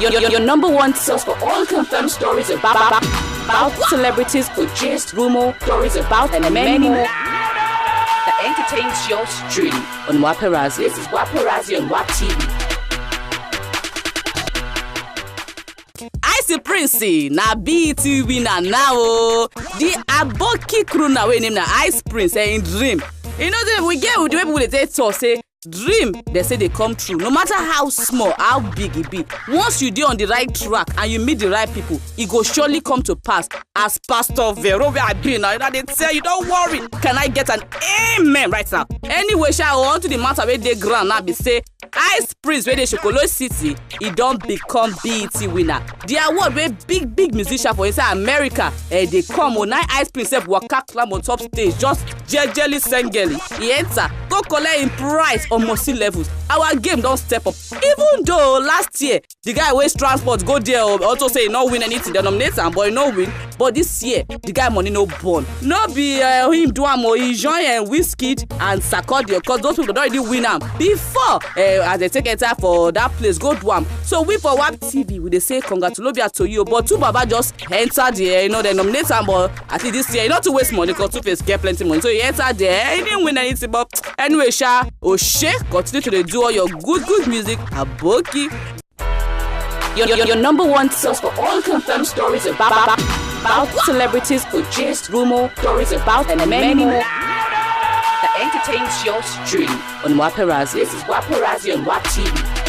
Your number one source for all confirmed stories about celebrities, gist, rumor, stories about, and many more that entertains your stream on Waparazzi. This is Waparazzi on WAP TV. Ice Prince na BET winner now. The Aboki crew na we name na Ice Prince in Dream. You know we get with the people they talk say dream, they say they come true. No matter how small, how big it be. Once you dey on the right track and you meet the right people, it go surely come to pass. As Pastor Vero where I be now, they tell you don't worry. Can I get an amen right now? Anyway, shall I on to the matter where they ground now be say Ice Prince where they Shokolo City, it don't become BET winner. The award where big musician for inside America, they come on Ice Prince self waka climb on top stage, just jelly sengeli. He enter, go collect in price on Mosi levels. Our game don't step up. Even though last year the guy waste transport go there also say he not win anything, they nominate him but he no win. But this year the guy money no born. No be him do am or he join Wizkid and Sarkodie because those people don't already win am before as they take enter for that place go do am. So we for WAP TV we they say congratulations to you, but two baba just enter there, they nominate him, but at least this year not to waste money because Two-Face get plenty money, so he enter there, he didn't win anything. But anyway, continue to do all your good music. Aboki, your number one source for all confirmed stories about celebrities, gist, rumor, stories about, and many more that entertains your stream on Waparazzi. This is Waparazzi on WAP TV.